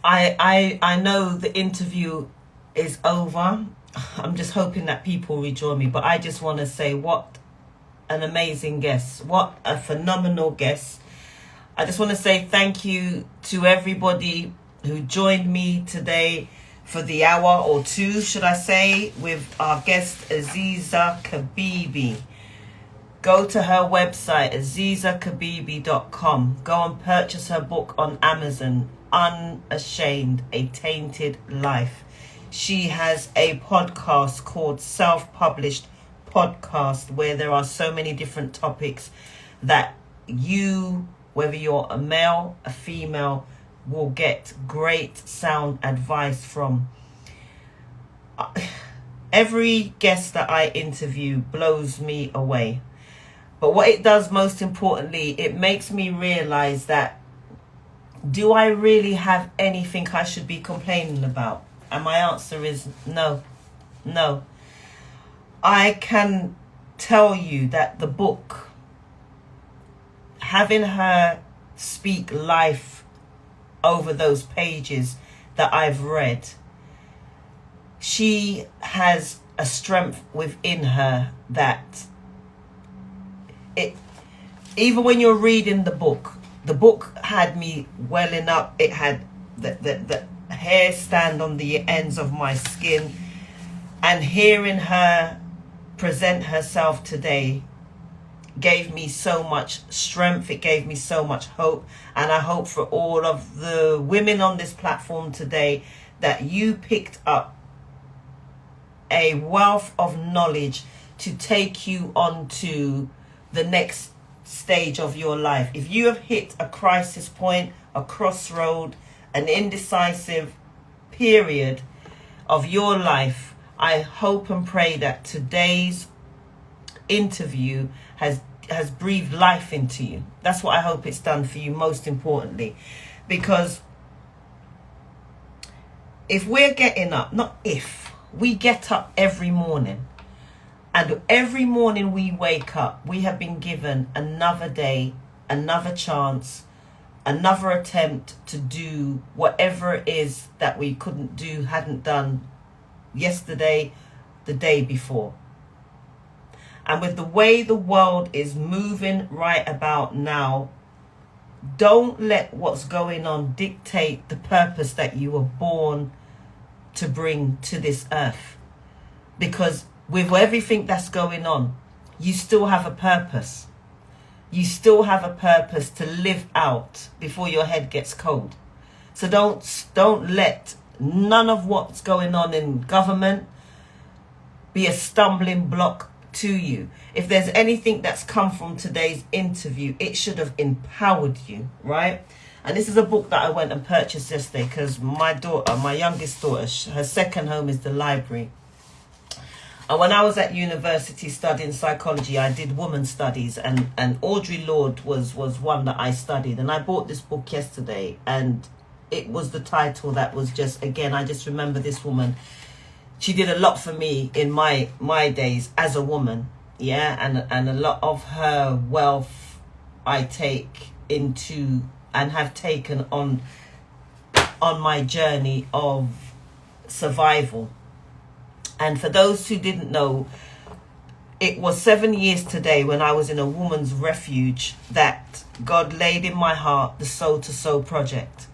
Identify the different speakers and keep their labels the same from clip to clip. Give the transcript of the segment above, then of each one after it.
Speaker 1: I know the interview is over. I'm just hoping that people rejoin me. But I just want to say, what an amazing guest. What a phenomenal guest. I just want to say thank you to everybody who joined me today for the hour or two, should I say, with our guest Aziza Kibibi. Go to her website, azizakibibi.com. Go and purchase her book on Amazon, Unashamed, A Tainted Life. She has a podcast called Self-Published Podcast, where there are so many different topics that you, whether you're a male, a female, will get great sound advice from. Every guest that I interview blows me away. But what it does most importantly, it makes me realize that, do I really have anything I should be complaining about? And my answer is no. No. I can tell you that the book, having her speak life over those pages that I've read, she has a strength within her that even when you're reading the book had me welling up. It had the hair stand on the ends of my skin, and hearing her present herself today gave me so much strength. It gave me so much hope, and I hope for all of the women on this platform today that you picked up a wealth of knowledge to take you on to the next stage of your life. If you have hit a crisis point, a crossroad, an indecisive period of your life, I hope and pray that today's interview has breathed life into you. That's what I hope it's done for you, most importantly. Because if we're getting up, we get up every morning, and every morning we wake up, we have been given another day, another chance, another attempt to do whatever it is that we hadn't done yesterday, the day before. And with the way the world is moving right about now, don't let what's going on dictate the purpose that you were born to bring to this earth. Because with everything that's going on, you still have a purpose. You still have a purpose to live out before your head gets cold. So don't let none of what's going on in government be a stumbling block to you. If there's anything that's come from today's interview, it should have empowered you, right? And this is a book that I went and purchased yesterday because my daughter, my youngest daughter, her second home is the library. And when I was at university studying psychology, I did women's studies, and Audre Lorde was one that I studied. And I bought this book yesterday, and it was the title that was just, again, I just remember this woman. She did a lot for me in my days as a woman, yeah, and a lot of her wealth I take into and have taken on my journey of survival. And for those who didn't know, it was 7 years today when I was in a woman's refuge that God laid in my heart the Sole2Soul project.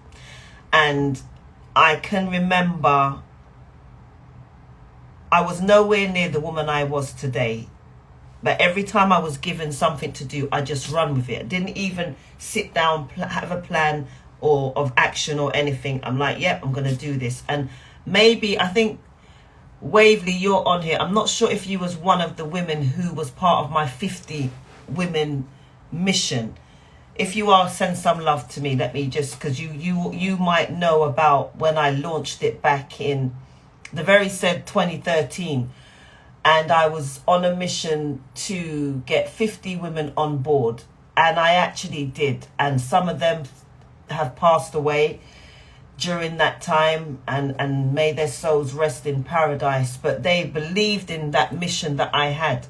Speaker 1: And I can remember I was nowhere near the woman I was today. But every time I was given something to do, I just run with it. I didn't even sit down, have a plan or of action or anything. I'm like, yep, I'm going to do this. And maybe, I think, Waverley, you're on here. I'm not sure if you was one of the women who was part of my 50 women mission. If you are, send some love to me. Let me just, because you might know about when I launched it back in the very said 2013. And I was on a mission to get 50 women on board. And I actually did. And some of them have passed away during that time, and may their souls rest in paradise. But they believed in that mission that I had.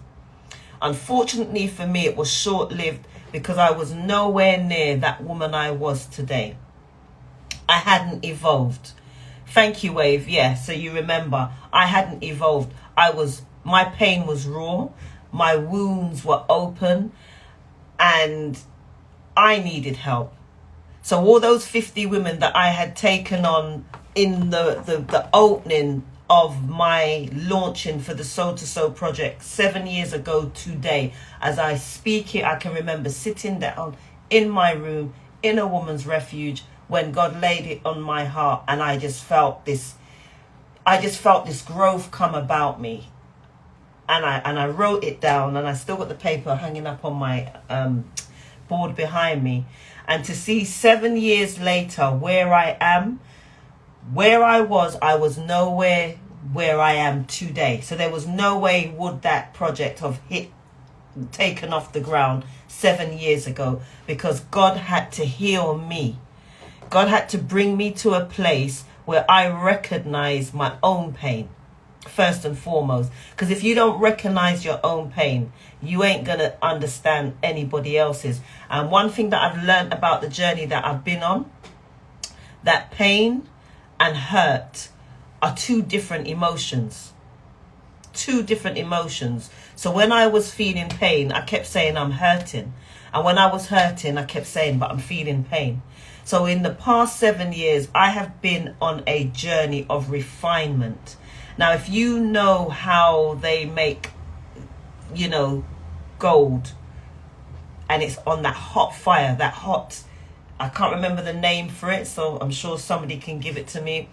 Speaker 1: Unfortunately for me, it was short-lived because I was nowhere near that woman I was today. I hadn't evolved. Thank you, Wave. Yeah, so you remember, I hadn't evolved. My pain was raw, my wounds were open, and I needed help. So all those 50 women that I had taken on in the opening of my launching for the Sole2Soul project 7 years ago today, as I speak it, I can remember sitting down in my room in a woman's refuge when God laid it on my heart, and I just felt this growth come about me. And I wrote it down, and I still got the paper hanging up on my board behind me. And to see 7 years later where I am, where I was nowhere where I am today. So there was no way would that project have taken off the ground 7 years ago, because God had to heal me. God had to bring me to a place where I recognize my own pain, first and foremost. Because if you don't recognize your own pain, you ain't going to understand anybody else's. And one thing that I've learned about the journey that I've been on, that pain and hurt are two different emotions. Two different emotions. So when I was feeling pain, I kept saying I'm hurting. And when I was hurting, I kept saying, but I'm feeling pain. So in the past 7 years, I have been on a journey of refinement. Now, if you know how they make, gold, and it's on that hot fire, I can't remember the name for it, so I'm sure somebody can give it to me.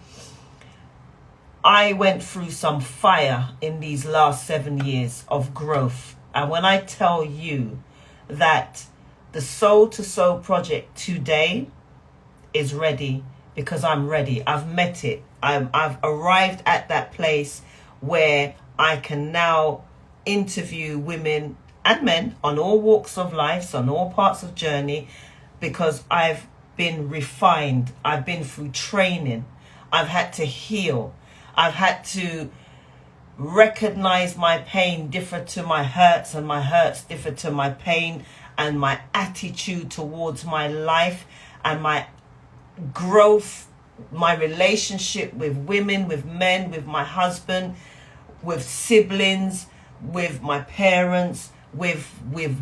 Speaker 1: I went through some fire in these last 7 years of growth. And when I tell you that the Sole2Soul project today is ready, because I'm ready. I've met it. I've arrived at that place where I can now interview women and men on all walks of life, on all parts of journey, because I've been refined. I've been through training. I've had to heal. I've had to recognize my pain differ to my hurts, and my hurts differ to my pain, and my attitude towards my life and my growth, my relationship with women, with men, with my husband, with siblings, with my parents, with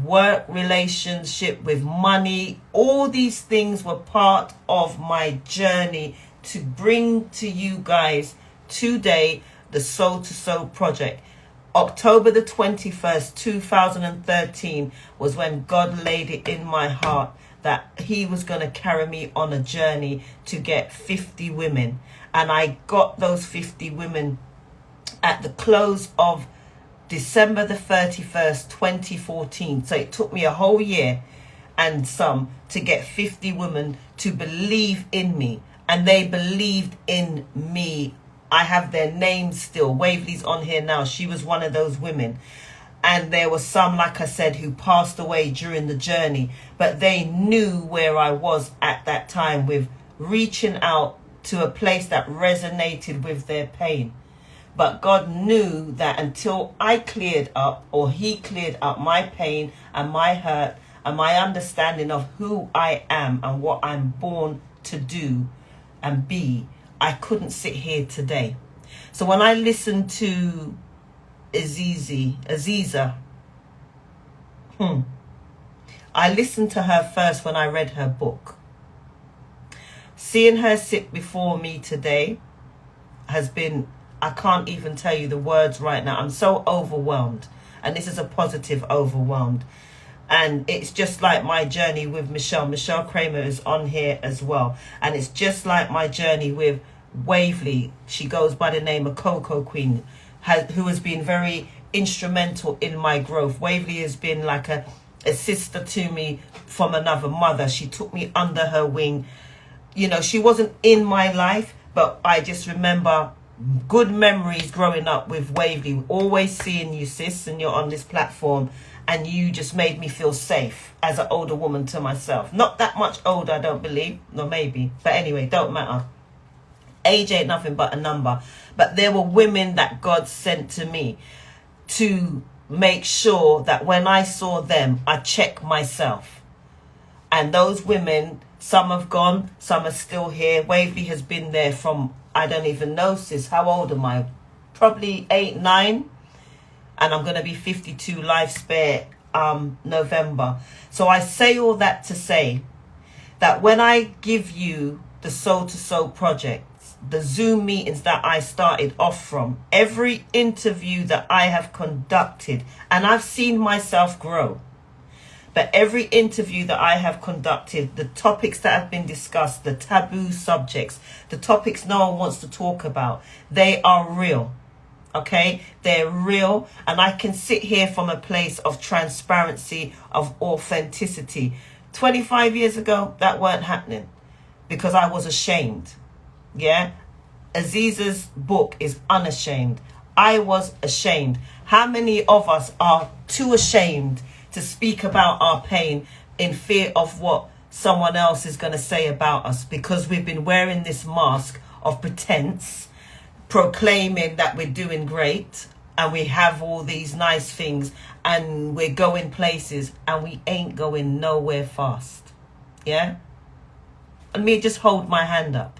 Speaker 1: work relationship, with money. All these things were part of my journey to bring to you guys today the Sole2Soul project. October the 21st, 2013 was when God laid it in my heart that he was going to carry me on a journey to get 50 women. And I got those 50 women at the close of December the 31st, 2014. So it took me a whole year and some to get 50 women to believe in me. And they believed in me. I have their names still. Waverly's on here now. She was one of those women. And there were some, like I said, who passed away during the journey. But they knew where I was at that time with reaching out to a place that resonated with their pain. But God knew that until I cleared up, or he cleared up my pain and my hurt and my understanding of who I am and what I'm born to do and be, I couldn't sit here today. So when I listened to Aziza, I listened to her first when I read her book. Seeing her sit before me today has been, I can't even tell you the words right now. I'm so overwhelmed. And this is a positive overwhelmed. And it's just like my journey with Michelle. Michelle Kramer is on here as well. And it's just like my journey with Waverly. She goes by the name of Coco Queen, who has been very instrumental in my growth. Waverly has been like a sister to me from another mother. She took me under her wing. She wasn't in my life, but I just remember good memories growing up with Waverly. Always seeing you, sis, and you're on this platform, and you just made me feel safe as an older woman to myself. Not that much older, I don't believe. No, maybe. But anyway, don't matter. Age ain't nothing but a number. But there were women that God sent to me to make sure that when I saw them, I checked myself. And those women Some have gone, some are still here. Wavy has been there from, I don't even know, sis. How old am I? Probably 8, 9. And I'm going to be 52 life spare November. So I say all that to say that when I give you the Soul to Soul project, the Zoom meetings that I started off from, every interview that I have conducted, and I've seen myself grow, but every interview that I have conducted, the topics that have been discussed, the taboo subjects, the topics no one wants to talk about, they are real. Okay, they're real, and I can sit here from a place of transparency, of authenticity. 25 years ago, that weren't happening because I was ashamed. Yeah, Aziza's book is Unashamed. I was ashamed. How many of us are too ashamed to speak about our pain in fear of what someone else is going to say about us, because we've been wearing this mask of pretense, proclaiming that we're doing great and we have all these nice things and we're going places, and we ain't going nowhere fast. Yeah? Let me just hold my hand up.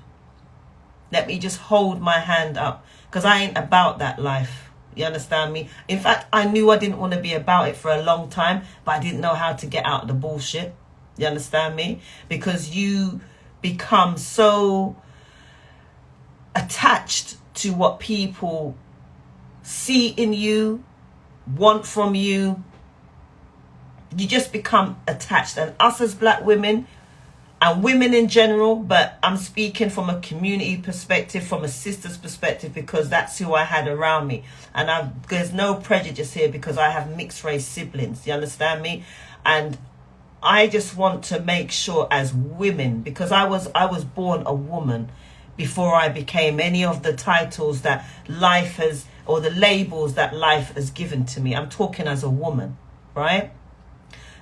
Speaker 1: Let me just hold my hand up, because I ain't about that life. You understand me? In fact, I knew I didn't want to be about it for a long time, but I didn't know how to get out of the bullshit. You understand me? Because you become so attached to what people see in you, want from you. You just become attached. And us as black women, and women in general, but I'm speaking from a community perspective, from a sister's perspective, because that's who I had around me. And there's no prejudice here because I have mixed race siblings. You understand me? And I just want to make sure as women, because I was born a woman before I became any of the titles that life has, or the labels that life has given to me. I'm talking as a woman, right?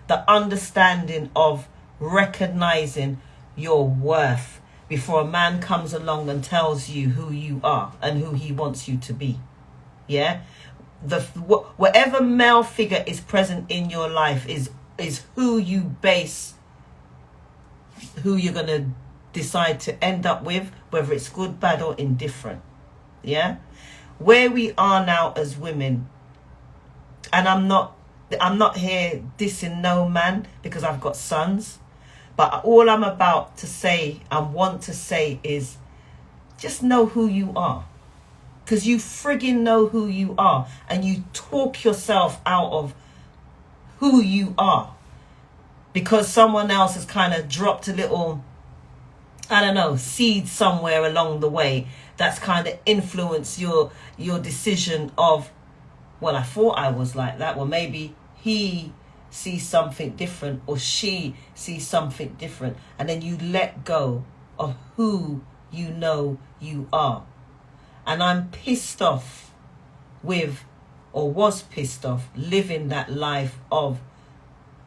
Speaker 1: The understanding of recognizing your worth before a man comes along and tells you who you are and who he wants you to be. Yeah, whatever male figure is present in your life is who you base, who you're gonna decide to end up with, whether it's good, bad, or indifferent. Yeah, where we are now as women, and I'm not here dissing no man, because I've got sons. But all I'm about to say and want to say is just know who you are. Because you friggin' know who you are. And you talk yourself out of who you are. Because someone else has kind of dropped a little, I don't know, seed somewhere along the way that's kind of influenced your decision of, well, I thought I was like that. Well, maybe he sees something different, or she sees something different, and then you let go of who you know you are. And I'm pissed off with, or was pissed off, living that life of,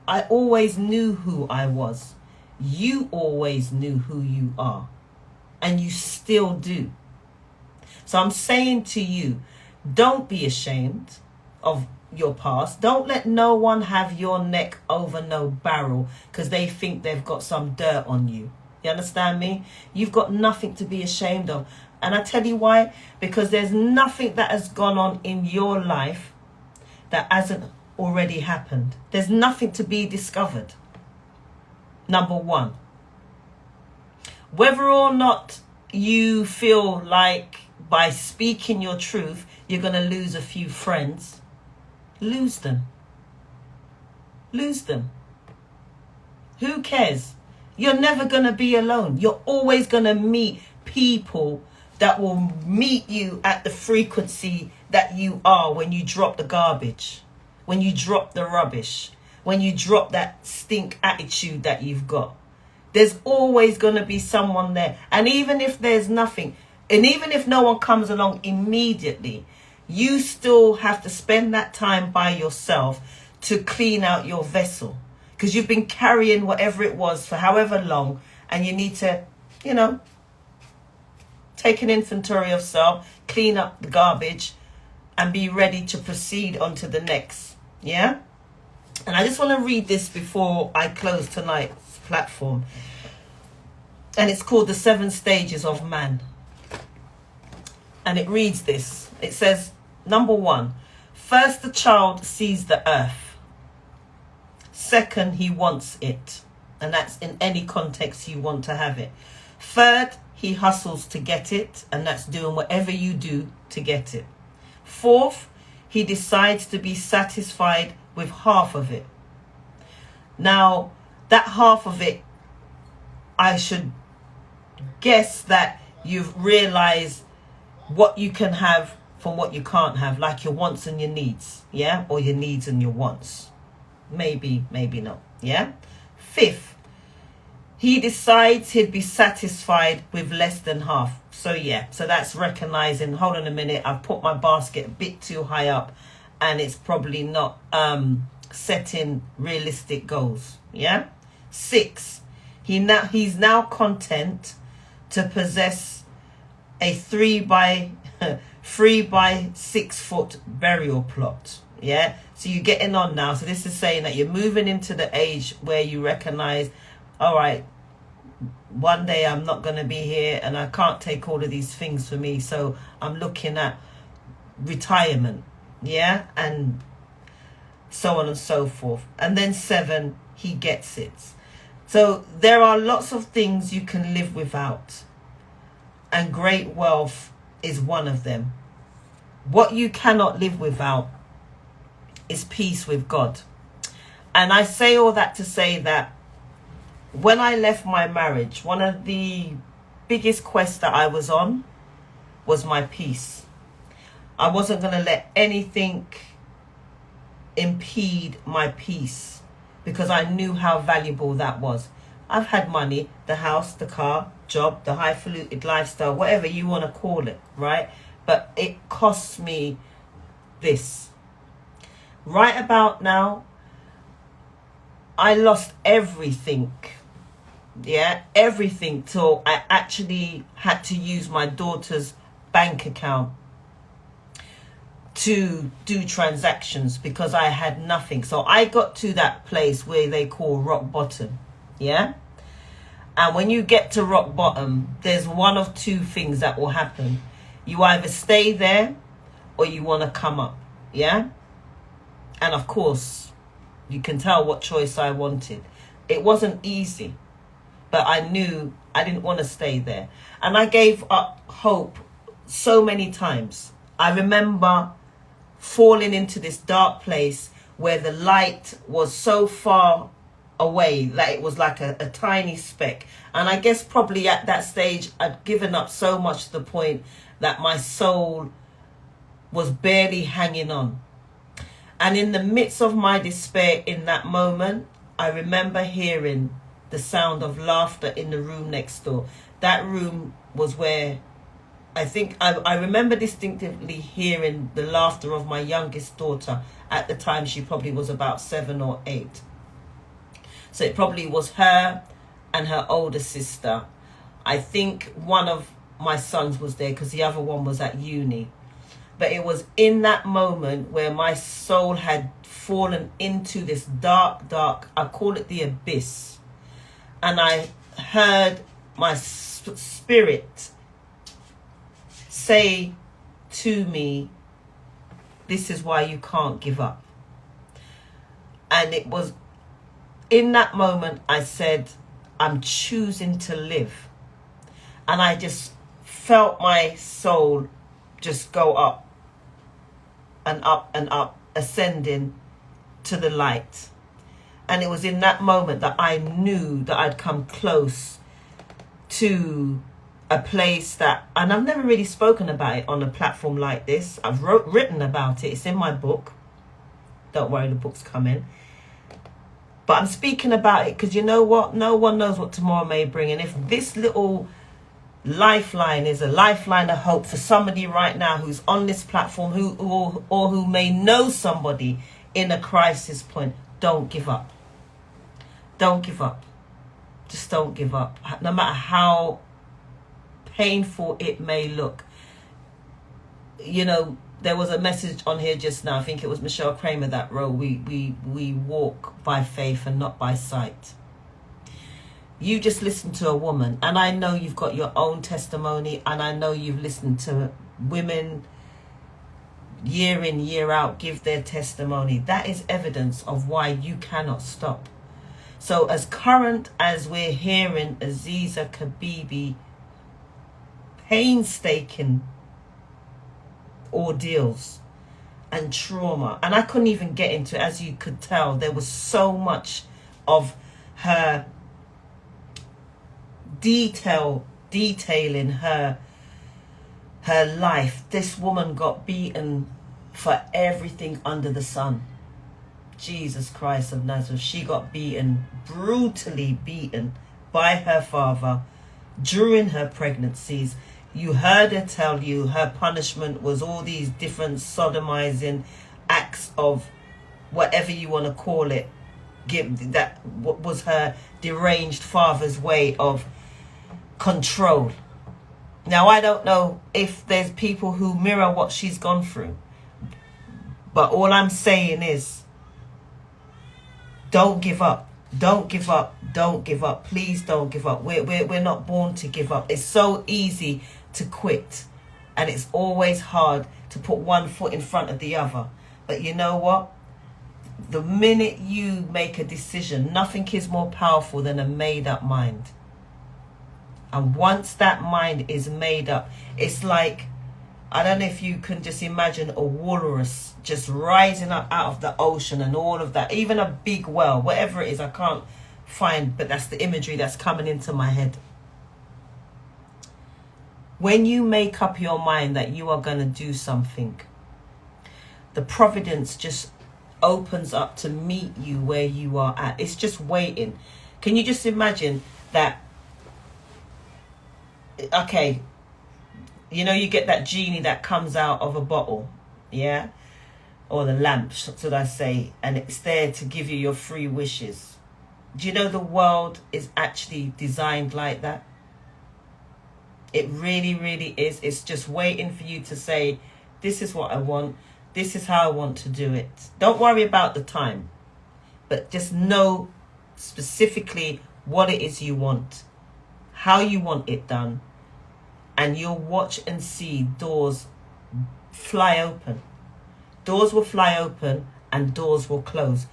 Speaker 1: I always knew who I was. You always knew who you are, and you still do. So I'm saying to you, don't be ashamed of your past. Don't let no one have your neck over no barrel because they think they've got some dirt on you. You understand me? You've got nothing to be ashamed of. And I tell you why. Because there's nothing that has gone on in your life that hasn't already happened. There's nothing to be discovered. Number one. Whether or not you feel like by speaking your truth you're going to lose a few friends, lose them. Lose them. Who cares? You're never going to be alone. You're always going to meet people that will meet you at the frequency that you are when you drop the garbage, when you drop the rubbish, when you drop that stink attitude that you've got. There's always going to be someone there. And even if there's nothing, and even if no one comes along immediately, you still have to spend that time by yourself to clean out your vessel. Because you've been carrying whatever it was for however long, and you need to, take an inventory of self, clean up the garbage, and be ready to proceed on to the next. Yeah? And I just want to read this before I close tonight's platform. And it's called The 7 Stages of Man. And it reads this. It says, number 1, first the child sees the earth. Second, he wants it. And that's in any context you want to have it. Third, he hustles to get it. And that's doing whatever you do to get it. Fourth, he decides to be satisfied with half of it. Now, that half of it, I should guess that you've realized what you can have from what you can't have, like your wants and your needs, yeah? Or your needs and your wants. Maybe, maybe not, yeah? Fifth, he decides he'd be satisfied with less than half. So yeah, so that's recognizing, hold on a minute, I've put my basket a bit too high up and it's probably not setting realistic goals, yeah? 6, he's now content to possess a 3 by 6 foot burial plot. Yeah, so you're getting on now. So this is saying that you're moving into the age where you recognize, all right, one day I'm not going to be here and I can't take all of these things for me. So I'm looking at retirement. Yeah, and so on and so forth. And then 7, he gets it. So there are lots of things you can live without. And great wealth is one of them. What you cannot live without is peace with God. And I say all that to say that when I left my marriage, one of the biggest quests that I was on was my peace. I wasn't going to let anything impede my peace because I knew how valuable that was. I've had money, the house, the car, job, the highfalutin lifestyle, whatever you want to call it, right? But it costs me this. Right about now, I lost everything. Yeah, everything till I actually had to use my daughter's bank account to do transactions because I had nothing. So I got to that place where they call rock bottom. Yeah. And when you get to rock bottom, there's one of two things that will happen. You either stay there or you want to come up. Yeah. And of course, you can tell what choice I wanted. It wasn't easy, but I knew I didn't want to stay there. And I gave up hope so many times. I remember falling into this dark place where the light was so far away that it was like a tiny speck. And I guess probably at that stage, I'd given up so much to the point that my soul was barely hanging on. And in the midst of my despair in that moment, I remember hearing the sound of laughter in the room next door. That room was where I think I remember distinctively hearing the laughter of my youngest daughter. At the time, she probably was about 7 or 8. So it probably was her and her older sister. I think one of my sons was there because the other one was at uni. But it was in that moment where my soul had fallen into this dark, I call it the abyss. And I heard my spirit say to me, this is why you can't give up. And it was in that moment I said, I'm choosing to live. And I just felt my soul just go up and up and up, ascending to the light. And it was in that moment that I knew that I'd come close to a place that, and I've never really spoken about it on a platform like this. I've written about it. It's in my book. Don't worry, the book's coming. But I'm speaking about it because you know what? No one knows what tomorrow may bring. And if this little lifeline is a lifeline of hope for somebody right now who's on this platform who may know somebody in a crisis point, don't give up. Don't give up. Just don't give up. No matter how painful it may look. You know, there was a message on here just now. I think it was Michelle Kramer that wrote, we walk by faith and not by sight. You just listen to a woman, and I know you've got your own testimony, and I know you've listened to women year in, year out give their testimony. That is evidence of why you cannot stop. So as current as we're hearing Aziza Kibibi painstaking ordeals and trauma, and I couldn't even get into it, as you could tell, there was so much of her detailing her life. This woman got beaten for everything under the sun. Jesus Christ of Nazareth. She got beaten, brutally beaten by her father during her pregnancies. You heard her tell you her punishment was all these different sodomizing acts of whatever you want to call it. That was her deranged father's way of control. Now, I don't know if there's people who mirror what she's gone through, but all I'm saying is, don't give up. Don't give up. Don't give up. Please don't give up. We're not born to give up. It's so easy to quit, and it's always hard to put one foot in front of the other. But you know what? The minute you make a decision, nothing is more powerful than a made-up mind. And once that mind is made up, it's like, I don't know if you can just imagine a walrus just rising up out of the ocean and all of that. Even a big whale, whatever it is, I can't find, but that's the imagery that's coming into my head. When you make up your mind that you are going to do something, the providence just opens up to meet you where you are at. It's just waiting. Can you just imagine that? Okay, you know, you get that genie that comes out of a bottle, yeah, or the lamp, should I say, and it's there to give you your 3 wishes. Do you know the world is actually designed like that? It really, really is. It's just waiting for you to say, this is what I want. This is how I want to do it. Don't worry about the time, but just know specifically what it is you want, how you want it done, and you'll watch and see doors fly open. Doors will fly open and doors will close.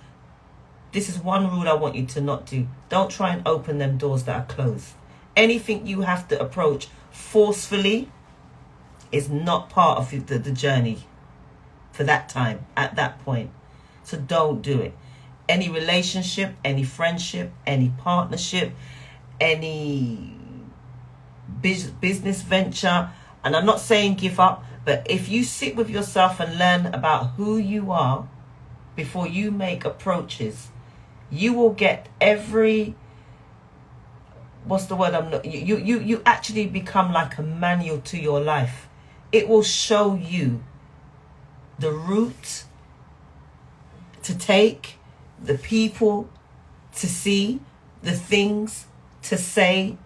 Speaker 1: This is one rule I want you to not do. Don't try and open them doors that are closed. Anything you have to approach forcefully is not part of the journey for that time, at that point. So don't do it. Any relationship, any friendship, any partnership, any business venture, and I'm not saying give up, but if you sit with yourself and learn about who you are before you make approaches, you will get every, what's the word you actually become like a manual to your life. It will show you the route to take, the people to see, the things to say.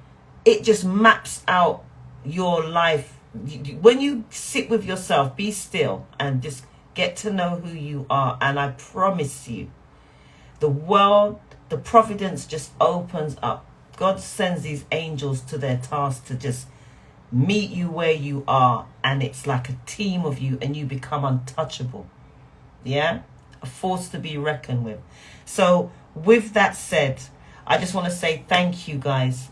Speaker 1: It just maps out your life. When you sit with yourself, be still and just get to know who you are. And I promise you, the world, the providence just opens up. God sends these angels to their task to just meet you where you are. And it's like a team of you and you become untouchable. Yeah? A force to be reckoned with. So with that said, I just want to say thank you guys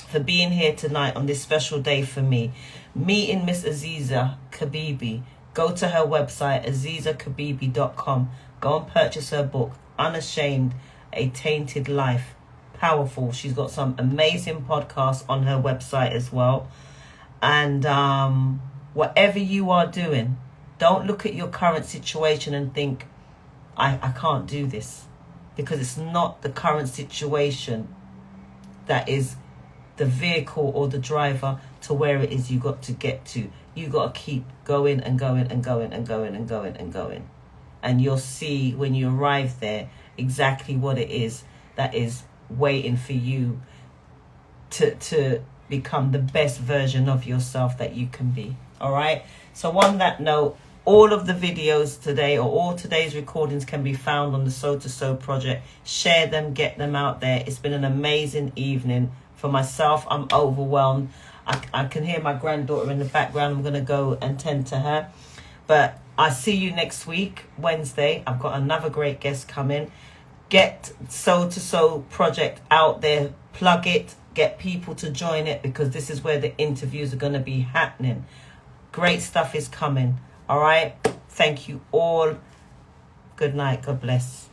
Speaker 1: for being here tonight on this special day for me. Meeting Miss Aziza Kibibi. Go to her website, azizakibibi.com. Go and purchase her book, Unashamed, A Tainted Life. Powerful. She's got some amazing podcasts on her website as well. And whatever you are doing, don't look at your current situation and think, I can't do this. Because it's not the current situation that is the vehicle or the driver to where it is you got to get to. You got to keep going and going and going and going and going and going. And you'll see when you arrive there exactly what it is that is waiting for you to become the best version of yourself that you can be. All right? So on that note, All of the videos today, or all today's recordings, can be found on the Sole2Soul Project. Share them, get them out there. It's been an amazing evening. For myself, I'm overwhelmed. I can hear my granddaughter in the background. I'm going to go and tend to her. But I see you next week, Wednesday. I've got another great guest coming. Get Sole2Soul Project out there. Plug it. Get people to join it, because this is where the interviews are going to be happening. Great stuff is coming. All right. Thank you all. Good night. God bless.